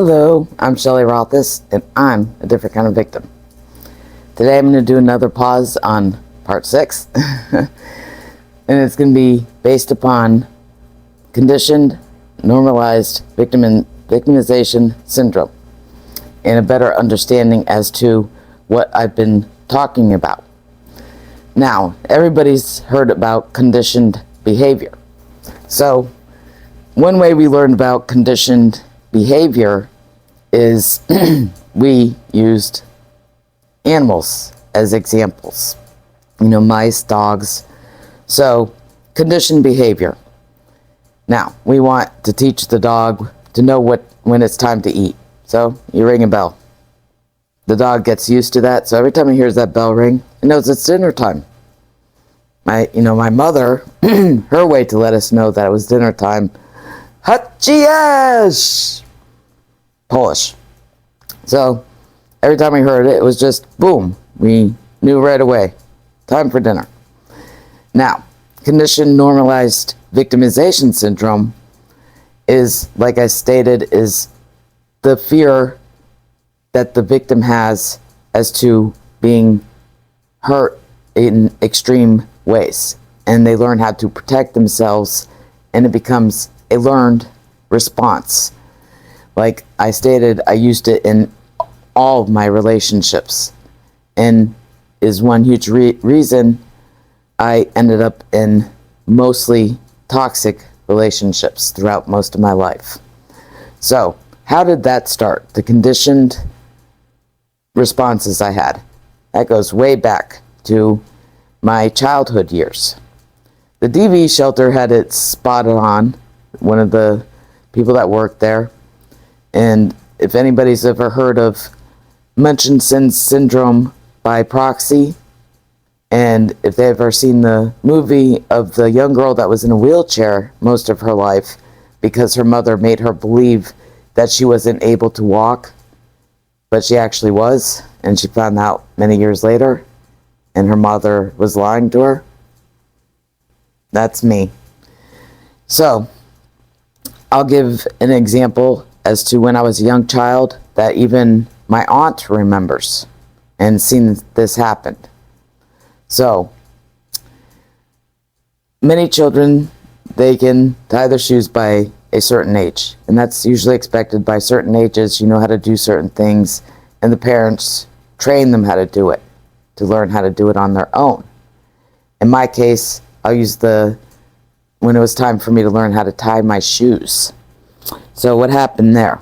Hello, I'm Shelley Rothus, and I'm a different kind of victim. Today I'm going to do another pause on part 6, and it's going to be based upon conditioned, normalized victimization syndrome, and a better understanding as to what I've been talking about. Now, everybody's heard about conditioned behavior. So, one way we learned about conditioned behavior is we used animals as examples. Mice, dogs. So, conditioned behavior. Now, we want to teach the dog to know when it's time to eat. So, you ring a bell. The dog gets used to that, so every time he hears that bell ring, he knows it's dinner time. My mother, her way to let us know that it was dinner time, Hachiash! Polish. So, every time we heard it, it was just boom. We knew right away. Time for dinner. Now, conditioned normalized victimization syndrome is, like I stated, is the fear that the victim has as to being hurt in extreme ways. And they learn how to protect themselves, and it becomes a learned response. Like I stated, I used it in all of my relationships, and is one huge reason I ended up in mostly toxic relationships throughout most of my life. So, how did that start? The conditioned responses I had. That goes way back to my childhood years. The DV shelter had it spotted on, one of the people that worked there. And if anybody's ever heard of Munchausen syndrome by proxy, and if they've ever seen the movie of the young girl that was in a wheelchair most of her life because her mother made her believe that she wasn't able to walk, but she actually was, and she found out many years later, and her mother was lying to her. That's me. So, I'll give an example as to when I was a young child that even my aunt remembers and seen this happen. So, many children, they can tie their shoes by a certain age, and that's usually expected. By certain ages, you know how to do certain things, and the parents train them how to do it, to learn how to do it on their own. In my case, I'll use when it was time for me to learn how to tie my shoes. So what happened there?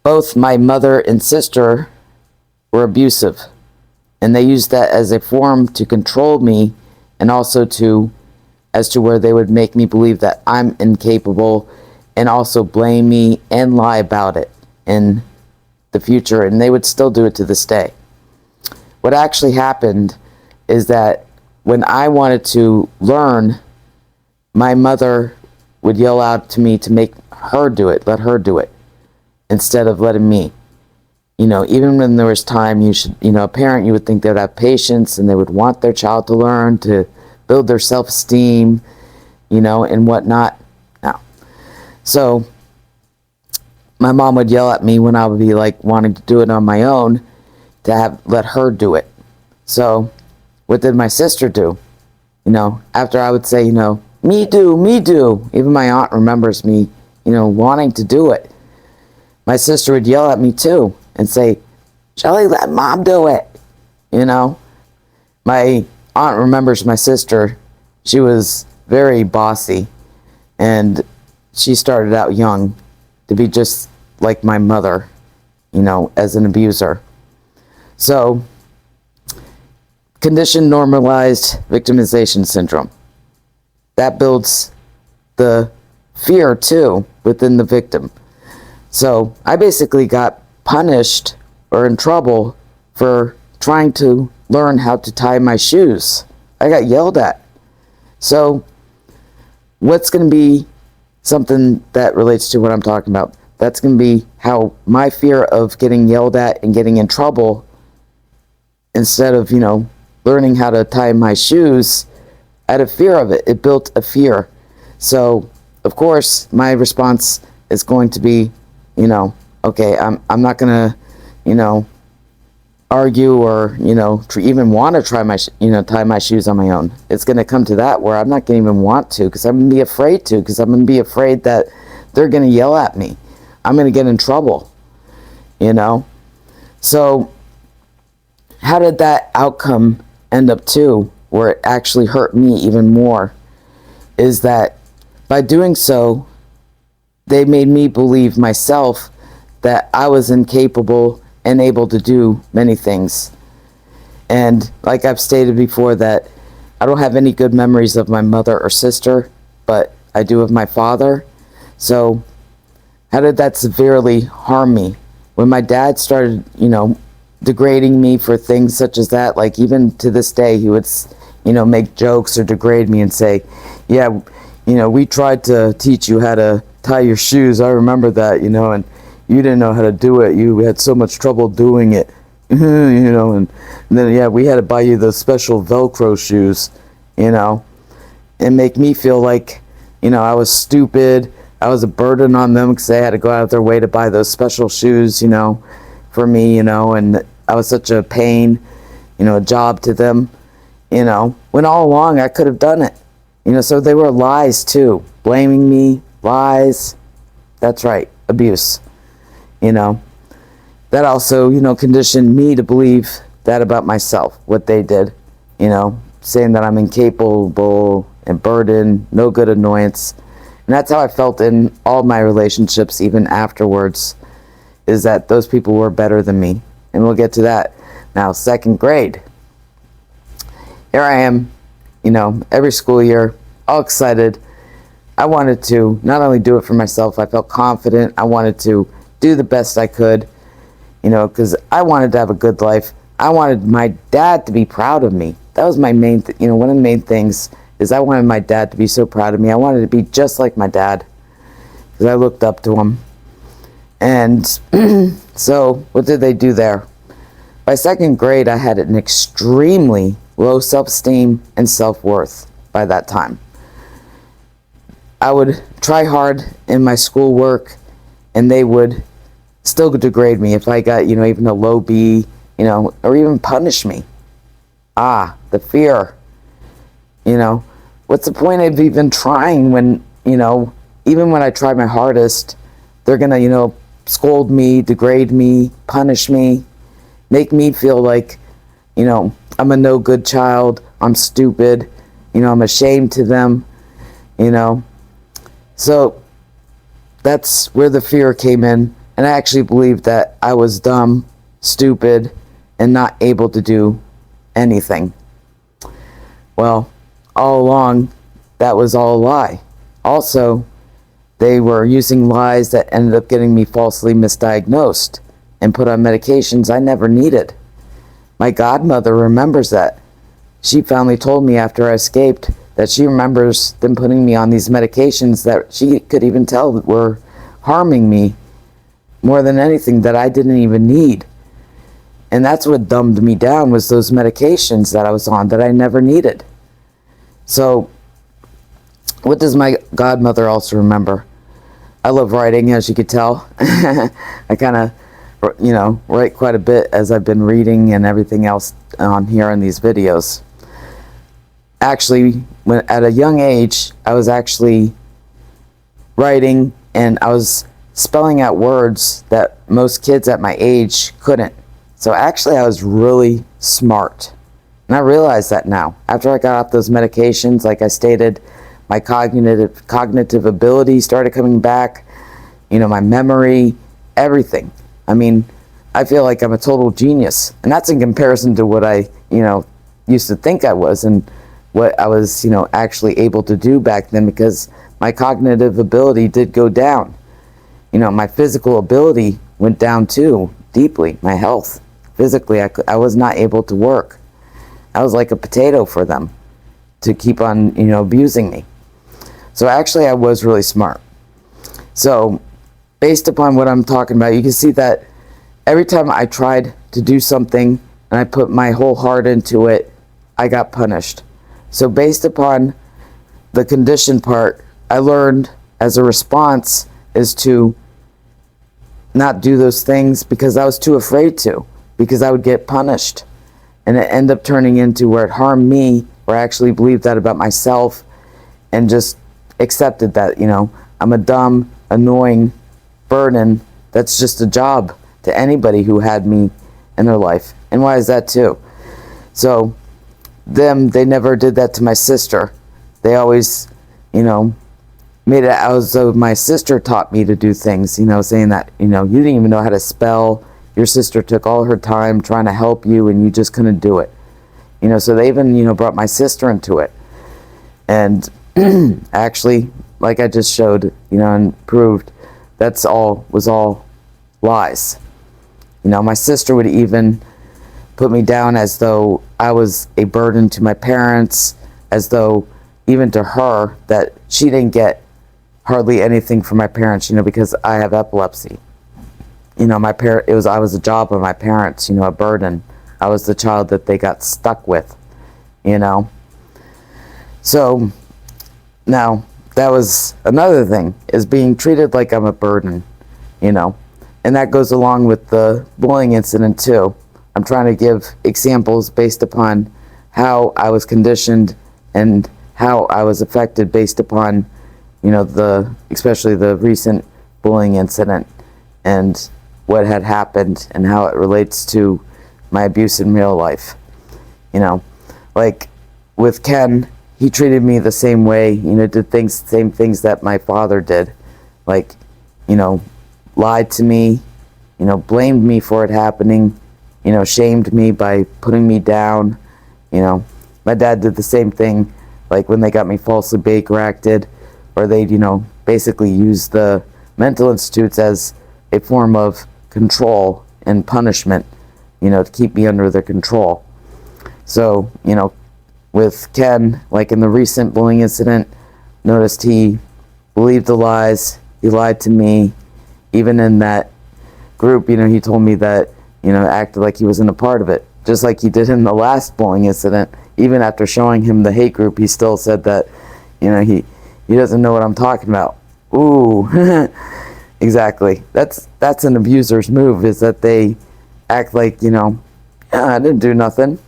Both my mother and sister were abusive, and they used that as a form to control me, and also as to where they would make me believe that I'm incapable, and also blame me and lie about it in the future, and they would still do it to this day. What actually happened is that when I wanted to learn, my mother would yell out to me to make her do it, let her do it, instead of letting me. Even when there was time, a parent, you would think they would have patience and they would want their child to learn, to build their self-esteem, and whatnot. No. So, my mom would yell at me when I would be wanting to do it on my own, to let her do it. So, what did my sister do? After I would say, me do. Even my aunt remembers me, wanting to do it. My sister would yell at me too and say, Shelley, let mom do it. My aunt remembers my sister. She was very bossy, and she started out young to be just like my mother, as an abuser. So, conditioned normalized victimization syndrome. That builds the fear too within the victim. So I basically got punished or in trouble for trying to learn how to tie my shoes. I got yelled at. So what's going to be something that relates to what I'm talking about? That's going to be how my fear of getting yelled at and getting in trouble, instead of, learning how to tie my shoes, I had a fear of it. It built a fear. So, of course, my response is going to be Okay, I'm not gonna, argue or even want to try my tie my shoes on my own. It's going to come to that where I'm not going to even want to, because I'm going to be afraid to, because I'm going to be afraid that they're going to yell at me. I'm going to get in trouble. So how did that outcome end up too, where it actually hurt me even more, is that by doing so, they made me believe myself that I was incapable and able to do many things. And like I've stated before, that I don't have any good memories of my mother or sister, but I do of my father. So how did that severely harm me? When my dad started, degrading me for things such as that, like even to this day, he would, make jokes or degrade me and say, yeah, we tried to teach you how to tie your shoes. I remember that, and you didn't know how to do it. You had so much trouble doing it, and then, yeah, we had to buy you those special Velcro shoes, and make me feel like, I was stupid. I was a burden on them because they had to go out of their way to buy those special shoes, for me, and I was such a pain, a job to them, when all along I could have done it, so they were lies too, blaming me, lies. That's right, abuse. That also, conditioned me to believe that about myself, what they did, saying that I'm incapable and burden, no good, annoyance. And that's how I felt in all my relationships, even afterwards, is that those people were better than me. And we'll get to that. Now, second grade. Here I am, every school year, all excited. I wanted to not only do it for myself, I felt confident. I wanted to do the best I could, because I wanted to have a good life. I wanted my dad to be proud of me. That was my main, one of the main things is I wanted my dad to be so proud of me. I wanted to be just like my dad, because I looked up to him. And so what did they do there? By second grade, I had an extremely low self-esteem and self-worth by that time. I would try hard in my schoolwork, and they would still degrade me if I got, even a low B, or even punish me. The fear. What's the point of even trying when, even when I try my hardest, they're gonna, scold me, degrade me, punish me, make me feel like, I'm a no good child, I'm stupid, I'm ashamed to them, So that's where the fear came in. And I actually believed that I was dumb, stupid, and not able to do anything. Well, all along, that was all a lie. Also, they were using lies that ended up getting me falsely misdiagnosed and put on medications I never needed. My godmother remembers that. She finally told me after I escaped that she remembers them putting me on these medications that she could even tell were harming me more than anything, that I didn't even need. And that's what dumbed me down, was those medications that I was on that I never needed. So what does my godmother also remember? I love writing, as you could tell. I kind of, write quite a bit as I've been reading and everything else on here in these videos. Actually, when at a young age, I was actually writing, and I was spelling out words that most kids at my age couldn't. So actually, I was really smart. And I realize that now. After I got off those medications, like I stated, my cognitive ability started coming back, my memory, everything. I mean, I feel like I'm a total genius. And that's in comparison to what I, used to think I was, and what I was, actually able to do back then, because my cognitive ability did go down. My physical ability went down too, deeply. My health, physically, I was not able to work. I was like a potato for them to keep on, abusing me. So actually, I was really smart. So based upon what I'm talking about, you can see that every time I tried to do something and I put my whole heart into it, I got punished. So based upon the condition part, I learned as a response is to not do those things because I was too afraid to, because I would get punished. And it ended up turning into where it harmed me, where I actually believed that about myself and just accepted that, I'm a dumb, annoying burden. That's just a job to anybody who had me in their life. And why is that too? So they never did that to my sister. They always, made it as though my sister taught me to do things, saying that, you didn't even know how to spell. Your sister took all her time trying to help you and you just couldn't do it. So they even, brought my sister into it. And actually, like I just showed, and proved, was all lies. My sister would even put me down as though I was a burden to my parents, as though even to her that she didn't get hardly anything from my parents, because I have epilepsy. I was a job of my parents, a burden. I was the child that they got stuck with, So now that was another thing, is being treated like I'm a burden, and that goes along with the bullying incident too. I'm trying to give examples based upon how I was conditioned and how I was affected based upon, especially the recent bullying incident and what had happened and how it relates to my abuse in real life. Like with Ken, he treated me the same way, did same things that my father did. Like, lied to me, blamed me for it happening, shamed me by putting me down. My dad did the same thing, like when they got me falsely Baker acted, or they'd, basically use the mental institutes as a form of control and punishment, to keep me under their control. So, with Ken, like in the recent bullying incident, noticed he believed the lies, he lied to me. Even in that group, he told me that, acted like he wasn't a part of it. Just like he did in the last bullying incident. Even after showing him the hate group, he still said that, he doesn't know what I'm talking about. Ooh, exactly. That's an abuser's move, is that they act like, I didn't do nothing,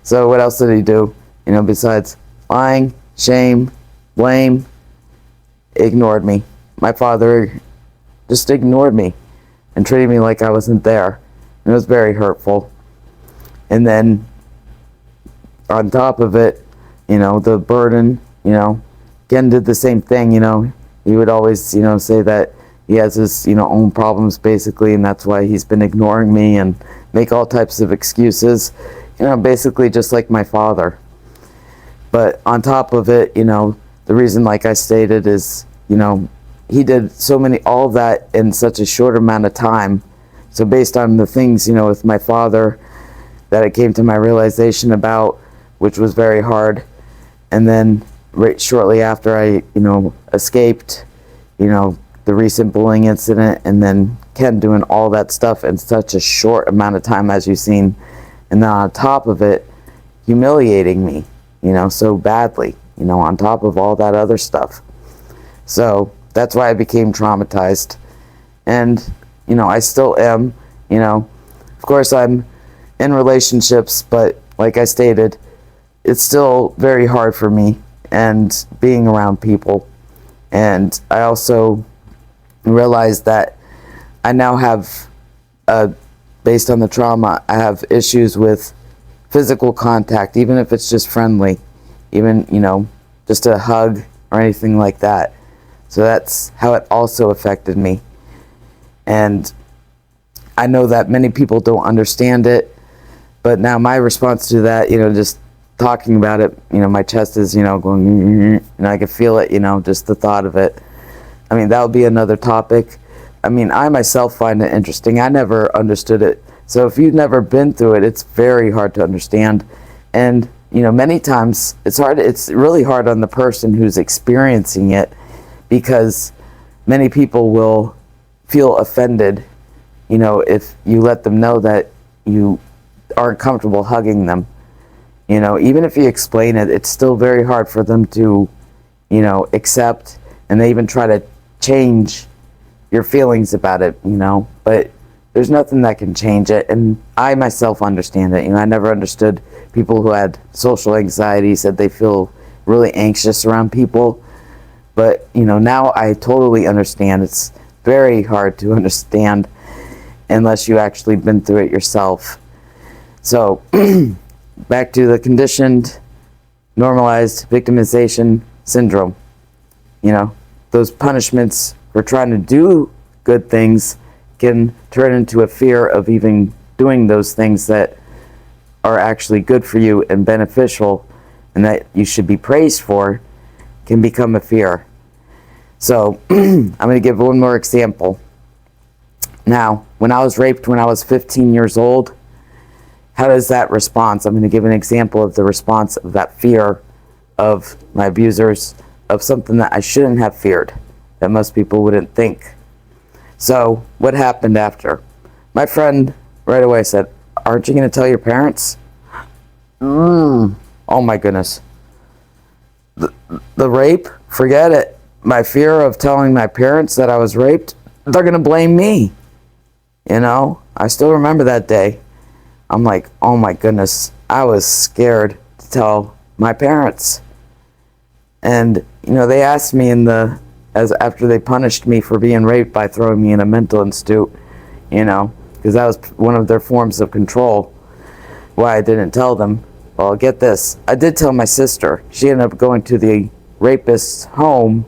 So what else did he do, besides lying, shame, blame? Ignored me. My father just ignored me and treated me like I wasn't there. And it was very hurtful. And then on top of it, the burden, Ken did the same thing, He would always, say that he has his, own problems basically, and that's why he's been ignoring me and make all types of excuses, basically just like my father. But on top of it, the reason, like I stated, is, he did all of that in such a short amount of time. So based on the things, with my father that it came to my realization about, which was very hard. And then shortly after I, escaped, the recent bullying incident, and then Ken doing all that stuff in such a short amount of time, as you've seen. And then on top of it, humiliating me, so badly, on top of all that other stuff. So that's why I became traumatized. And, I still am, of course I'm in relationships, but like I stated, it's still very hard for me and being around people. And I also realized that I now have, based on the trauma, I have issues with physical contact, even if it's just friendly, even, just a hug or anything like that. So that's how it also affected me. And I know that many people don't understand it, but now my response to that, just talking about it, my chest is, going, and I can feel it, just the thought of it. I mean, that would be another topic. I mean, I myself find it interesting. I never understood it. So if you've never been through it, it's very hard to understand. And, many times it's really hard on the person who's experiencing it, because many people will feel offended, if you let them know that you aren't comfortable hugging them. Even if you explain it, it's still very hard for them to, accept, and they even try to change, your feelings about it, but there's nothing that can change it. And I myself understand it. I never understood people who had social anxiety, said they feel really anxious around people. But, now I totally understand. It's very hard to understand unless you actually been through it yourself. So, back to the conditioned, normalized victimization syndrome. Those punishments for trying to do good things can turn into a fear of even doing those things that are actually good for you and beneficial and that you should be praised for, can become a fear. So I'm going to give one more example. Now, when I was raped when I was 15 years old, how does that response? I'm going to give an example of the response of that fear of my abusers, of something that I shouldn't have feared, that most people wouldn't think. So what happened after? My friend right away said, "Aren't you going to tell your parents?" Oh my goodness. The rape, forget it. My fear of telling my parents that I was raped, they're going to blame me. I still remember that day. I'm like, oh my goodness, I was scared to tell my parents. And, they asked me after they punished me for being raped by throwing me in a mental institute, because that was one of their forms of control, why I didn't tell them. Well, get this. I did tell my sister. She ended up going to the rapist's home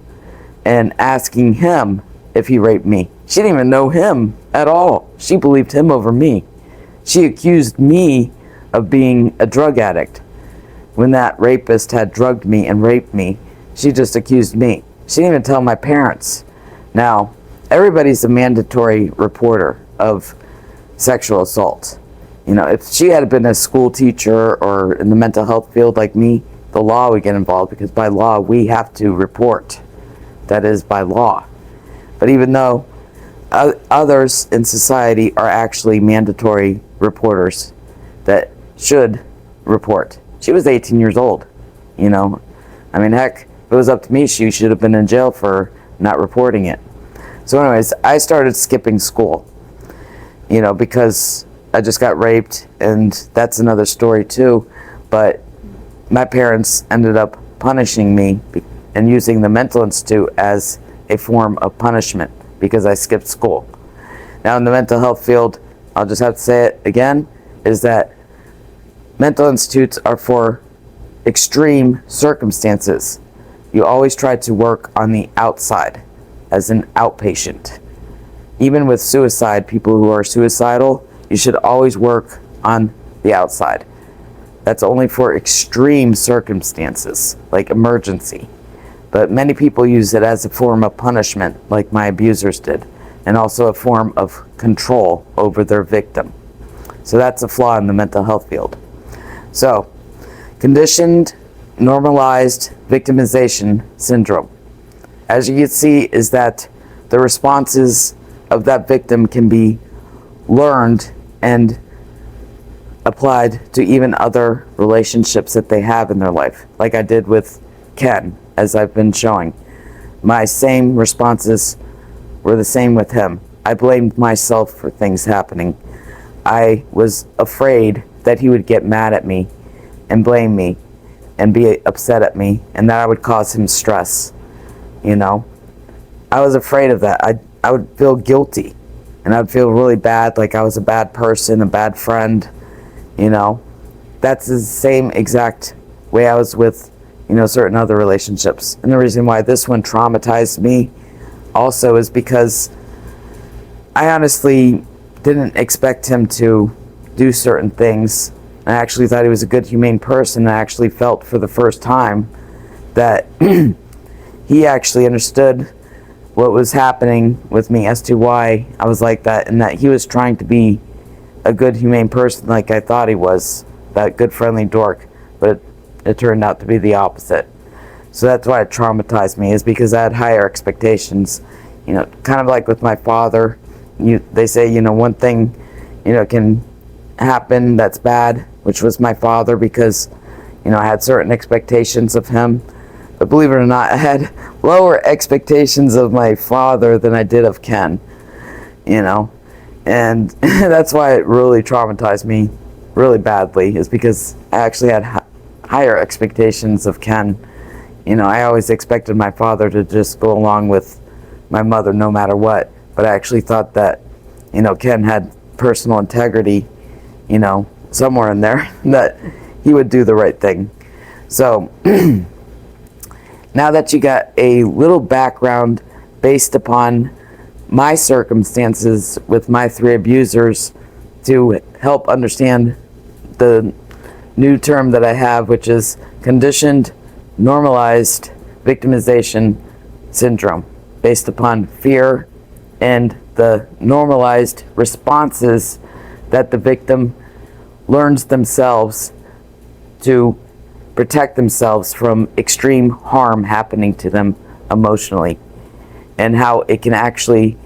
and asking him if he raped me. She didn't even know him at all. She believed him over me. She accused me of being a drug addict. When that rapist had drugged me and raped me, she just accused me. She didn't even tell my parents. Now, everybody's a mandatory reporter of sexual assault. If she had been a school teacher or in the mental health field like me, the law would get involved, because by law we have to report. That is by law. But even though others in society are actually mandatory reporters that should report. She was 18 years old, heck, if it was up to me, she should have been in jail for not reporting it. So anyways, I started skipping school, because I just got raped, and that's another story too. But my parents ended up punishing me and using the mental institute as a form of punishment because I skipped school. Now, in the mental health field, I'll just have to say it again, is that mental institutes are for extreme circumstances. You always try to work on the outside as an outpatient. Even with suicide, people who are suicidal, you should always work on the outside. That's only for extreme circumstances, like emergency. But many people use it as a form of punishment, like my abusers did, and also a form of control over their victim. So that's a flaw in the mental health field. So, conditioned, normalized victimization syndrome. As you can see, is that the responses of that victim can be learned and applied to even other relationships that they have in their life, like I did with Ken, as I've been showing. My same responses were the same with him. I blamed myself for things happening. I was afraid that he would get mad at me and blame me and be upset at me, and that I would cause him stress. I was afraid of that. I would feel guilty, and I would feel really bad, like I was a bad person, a bad friend. That's the same exact way I was with certain other relationships. And the reason why this one traumatized me also is because I honestly didn't expect him to do certain things. I actually thought he was a good, humane person. I actually felt for the first time that he actually understood what was happening with me as to why I was like that, and that he was trying to be a good, humane person like I thought he was, that good, friendly dork. But it turned out to be the opposite. So that's why it traumatized me, is because I had higher expectations. Kind of like with my father. They say, one thing, can happen that's bad, which was my father, because, I had certain expectations of him But believe it or not, I had lower expectations of my father than I did of Ken, you know? And that's why it really traumatized me really badly, is because I actually had higher expectations of Ken. You know, I always expected my father to just go along with my mother no matter what, but I actually thought that, you know, Ken had personal integrity, you know, somewhere in there, that he would do the right thing. So now that you got a little background based upon my circumstances with my 3 abusers to help understand the new term that I have, which is conditioned normalized victimization syndrome, based upon fear and the normalized responses that the victim learns themselves to protect themselves from extreme harm happening to them emotionally, and how it can actually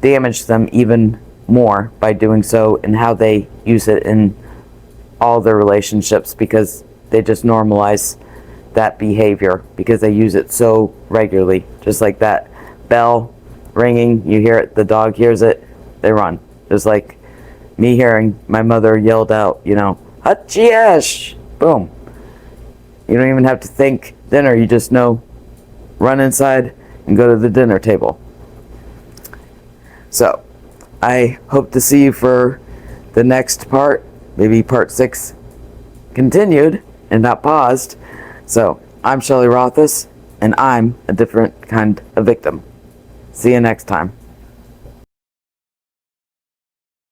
damage them even more by doing so, and how they use it in all their relationships because they just normalize that behavior because they use it so regularly. Just like that bell ringing, you hear it, the dog hears it, they run. Just like me hearing my mother yelled out, you know, "Hachiyesh!" Boom. You don't even have to think dinner, you just know, run inside and go to the dinner table. So, I hope to see you for the next part, maybe part 6 continued and not paused. So, I'm Shelley Rothus, and I'm a different kind of victim. See you next time.